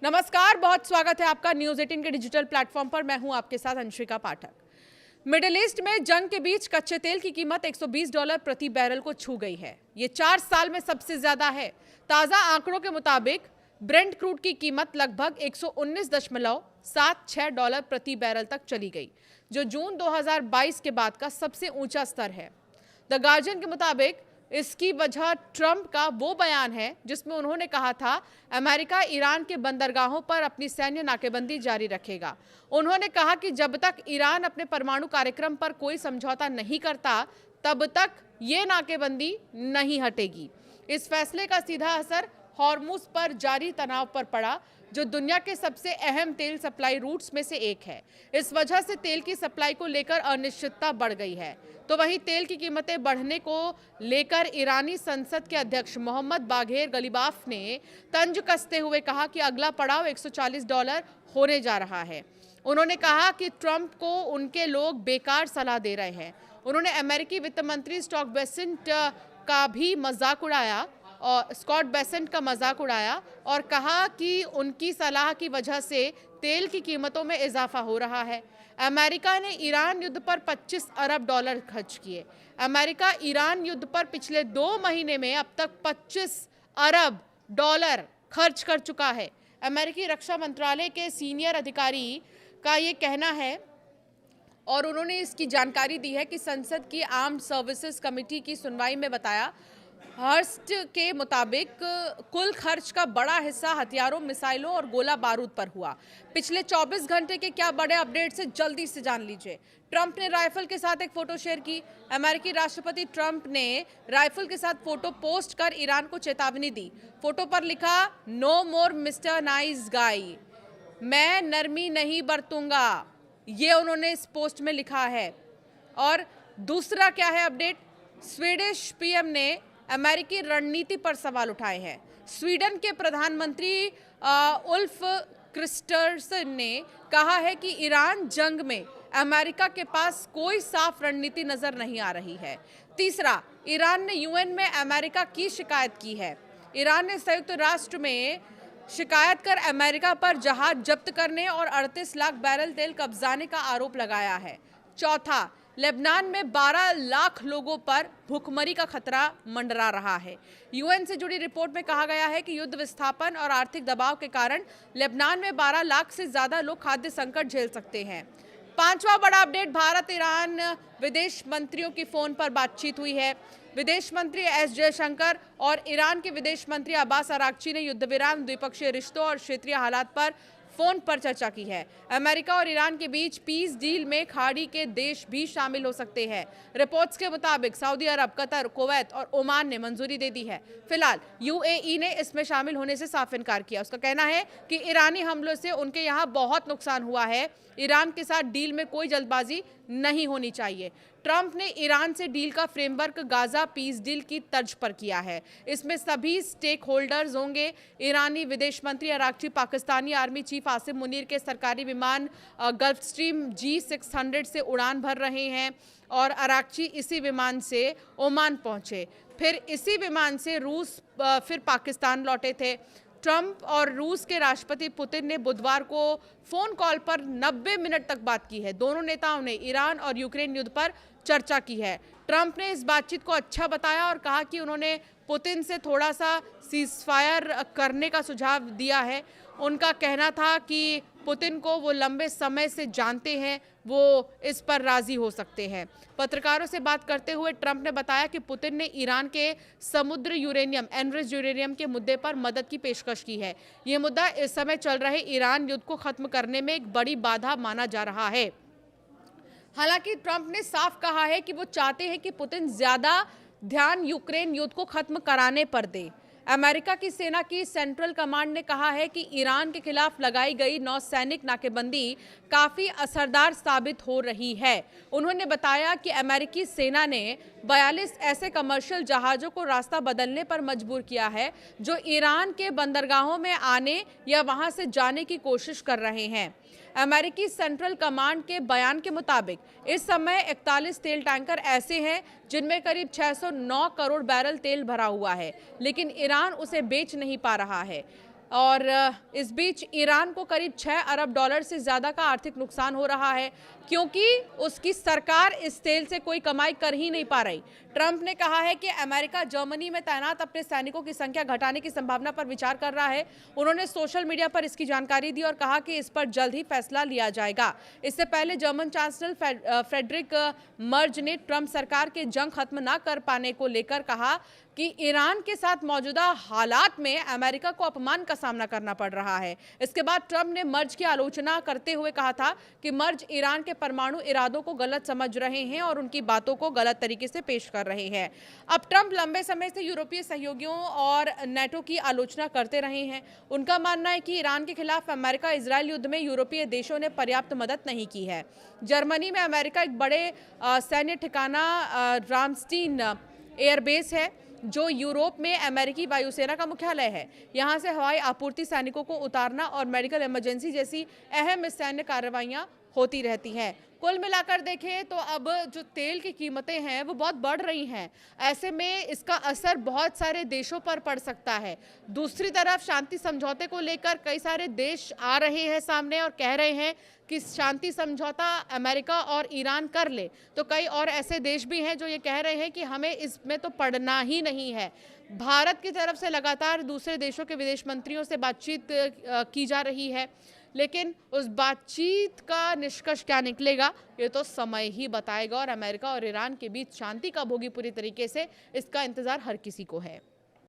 नमस्कार, बहुत स्वागत है आपका न्यूज 18 के डिजिटल प्लेटफॉर्म पर। मैं हूं आपके साथ अंशिका पाठक। मिडिल ईस्ट में जंग के बीच कच्चे तेल की कीमत $120 प्रति बैरल को छू गई है। ये 4 साल में सबसे ज्यादा है। ताजा आंकड़ों के मुताबिक ब्रेंट क्रूड की कीमत लगभग $119.76 प्रति बैरल तक चली गई, जो जून 2022 के बाद का सबसे ऊंचा स्तर है। द गार्जियन के मुताबिक इसकी वजह ट्रंप का वो बयान है जिसमें उन्होंने कहा था अमेरिका ईरान के बंदरगाहों पर अपनी सैन्य नाकेबंदी जारी रखेगा। उन्होंने कहा कि जब तक ईरान अपने परमाणु कार्यक्रम पर कोई समझौता नहीं करता तब तक ये नाकेबंदी नहीं हटेगी। इस फैसले का सीधा असर हॉर्मुज पर जारी तनाव पर पड़ा, जो दुनिया के सबसे अहम तेल सप्लाई रूट्स में से एक है। इस वजह से तेल की सप्लाई को लेकर अनिश्चितता बढ़ गई है। तो वहीं तेल की कीमतें बढ़ने को लेकर ईरानी संसद के अध्यक्ष मोहम्मद बाघेर गलीबाफ ने तंज कसते हुए कहा कि अगला पड़ाव $140 होने जा रहा है। उन्होंने कहा कि ट्रंप को उनके लोग बेकार सलाह दे रहे हैं। उन्होंने अमेरिकी वित्त मंत्री स्कॉट बेसेंट का मजाक उड़ाया और कहा कि उनकी सलाह की वजह से तेल की कीमतों में इजाफा हो रहा है। अमेरिका ने ईरान युद्ध पर $25 अरब खर्च किए। अमेरिका ईरान युद्ध पर पिछले 2 महीने में अब तक $25 अरब खर्च कर चुका है। अमेरिकी रक्षा मंत्रालय के सीनियर अधिकारी का ये कहना है और उन्होंने इसकी जानकारी दी है कि संसद की आर्म्ड सर्विसेज कमेटी की सुनवाई में बताया। हर्स्ट के मुताबिक कुल खर्च का बड़ा हिस्सा हथियारों, मिसाइलों और गोला बारूद पर हुआ। पिछले 24 घंटे के क्या बड़े अपडेट्स है, जल्दी से जान लीजिए। ट्रंप ने राइफल के साथ एक फोटो शेयर की। अमेरिकी राष्ट्रपति ट्रंप ने राइफल के साथ फोटो पोस्ट कर ईरान को चेतावनी दी। फोटो पर लिखा, नो मोर मिस्टर नाइस गाई, मैं नरमी नहीं बरतूंगा। ये उन्होंने इस पोस्ट में लिखा है। और दूसरा क्या है अपडेट, स्वीडिश पीएम ने अमेरिकी रणनीति पर सवाल उठाए हैं। स्वीडन के प्रधानमंत्री उल्फ क्रिस्टरसन ने कहा है कि ईरान जंग में अमेरिका के पास कोई साफ रणनीति नजर नहीं आ रही है। तीसरा, ईरान ने यूएन में अमेरिका की शिकायत की है। ईरान ने संयुक्त राष्ट्र में शिकायत कर अमेरिका पर जहाज जब्त करने और 38 लाख बैरल तेल कब्जाने का आरोप लगाया है। चौथा, लेबनान में 12 लाख लोगों पर भूखमरी का खतरा मंडरा रहा है। यूएन से जुड़ी रिपोर्ट में कहा गया है कि युद्ध विस्थापन और आर्थिक दबाव के कारण लेबनान में 12 लाख से ज्यादा लोग खाद्य संकट झेल सकते हैं। पांचवा बड़ा अपडेट, भारत ईरान विदेश मंत्रियों की फोन पर बातचीत हुई है। विदेश मंत्री एस जयशंकर और ईरान के विदेश मंत्री अब्बास अरागची ने युद्ध विराम, द्विपक्षीय रिश्तों और क्षेत्रीय हालात पर फोन पर चर्चा की है। अमेरिका और ईरान के बीच पीस डील में खाड़ी के देश भी शामिल हो सकते हैं। रिपोर्ट्स के मुताबिक सऊदी अरब, कतर, कुवैत और ओमान ने मंजूरी दे दी है। फिलहाल यूएई ने इसमें शामिल होने से साफ इनकार किया। उसका कहना है कि ईरानी हमलों से उनके यहाँ बहुत नुकसान हुआ है। ईरान के साथ डील में कोई जल्दबाजी नहीं होनी चाहिए। ट्रंप ने ईरान से डील का फ्रेमवर्क गाजा पीस डील की तर्ज पर किया है। इसमें सभी स्टेक होल्डर्स होंगे। ईरानी विदेश मंत्री Araghchi Pakistani army chief Asim Munir के सरकारी विमान गल्फ स्ट्रीम G600 से उड़ान भर रहे हैं और अरागची इसी विमान से ओमान पहुंचे, फिर इसी विमान से रूस, फिर पाकिस्तान लौटे थे। ट्रंप और रूस के राष्ट्रपति पुतिन ने बुधवार को फोन कॉल पर 90 मिनट तक बात की है। दोनों नेताओं ने ईरान और यूक्रेन युद्ध पर चर्चा की है। ट्रंप ने इस बातचीत को अच्छा बताया और कहा कि उन्होंने पुतिन से थोड़ा सा सीजफायर करने का सुझाव दिया है। उनका कहना था कि पुतिन को वो लंबे समय से जानते हैं, वो इस पर राजी हो सकते हैं। पत्रकारों से बात करते हुए ट्रंप ने बताया कि पुतिन ने ईरान के समुद्र यूरेनियम, एनरिच्ड यूरेनियम के मुद्दे पर मदद की पेशकश की है। ये मुद्दा इस समय चल रहे ईरान युद्ध को खत्म करने में एक बड़ी बाधा माना जा रहा है। हालांकि ट्रंप ने साफ कहा है कि वो चाहते हैं कि पुतिन ज्यादा ध्यान यूक्रेन युद्ध को खत्म कराने पर दे। अमेरिका की सेना की सेंट्रल कमांड ने कहा है कि ईरान के खिलाफ लगाई गई नौसैनिक नाकेबंदी काफी असरदार साबित हो रही है। उन्होंने बताया कि अमेरिकी सेना ने 42 ऐसे कमर्शियल जहाजों को रास्ता बदलने पर मजबूर किया है जो ईरान के बंदरगाहों में आने या वहां से जाने की कोशिश कर रहे हैं। अमेरिकी सेंट्रल कमांड के बयान के मुताबिक इस समय 41 तेल टैंकर ऐसे हैं जिनमें करीब 609 करोड़ बैरल तेल भरा हुआ है, लेकिन ईरान उसे बेच नहीं पा रहा है। और इस बीच ईरान को करीब 6 अरब डॉलर से ज़्यादा का आर्थिक नुकसान हो रहा है, क्योंकि उसकी सरकार इस तेल से कोई कमाई कर ही नहीं पा रही। ट्रंप ने कहा है कि अमेरिका जर्मनी में तैनात अपने सैनिकों की संख्या घटाने की संभावना पर विचार कर रहा है। उन्होंने सोशल मीडिया पर इसकी जानकारी दी और कहा कि इस पर जल्द ही फैसला लिया जाएगा। इससे पहले जर्मन चांसलर फ्रेडरिक मर्ज ने ट्रंप सरकार के जंग खत्म न कर पाने को लेकर कहा कि ईरान के साथ मौजूदा हालात में अमेरिका को अपमान का सामना करना पड़ रहा है। इसके बाद ट्रंप ने मर्ज की आलोचना करते हुए कहा था कि मर्ज ईरान के परमाणु इरादों को गलत समझ रहे हैं और उनकी बातों को गलत तरीके से पेश कर रहे हैं। अब ट्रंप लंबे समय से यूरोपीय सहयोगियों और नेटो की आलोचना करते रहे हैं। उनका मानना है कि ईरान के खिलाफ अमेरिका इजरायल युद्ध में यूरोपीय देशों ने पर्याप्त मदद नहीं की है। जर्मनी में अमेरिका एक बड़े सैन्य ठिकाना रामस्टीन एयरबेस है, जो यूरोप में अमेरिकी वायुसेना का मुख्यालय है। यहां से हवाई आपूर्ति, सैनिकों को उतारना और मेडिकल इमरजेंसी जैसी अहम सैन्य कार्रवाइयां होती रहती हैं। कुल मिलाकर देखें तो अब जो तेल की कीमतें हैं वो बहुत बढ़ रही हैं। ऐसे में इसका असर बहुत सारे देशों पर पड़ सकता है। दूसरी तरफ शांति समझौते को लेकर कई सारे देश आ रहे हैं सामने और कह रहे हैं कि शांति समझौता अमेरिका और ईरान कर ले, तो कई और ऐसे देश भी हैं जो ये कह रहे हैं कि हमें इसमें तो पड़ना ही नहीं है। भारत की तरफ से लगातार दूसरे देशों के विदेश मंत्रियों से बातचीत की जा रही है, लेकिन उस बातचीत का निष्कर्ष क्या निकलेगा ये तो समय ही बताएगा और अमेरिका और ईरान के बीच शांति कब होगी पूरी तरीके से, इसका इंतजार हर किसी को है।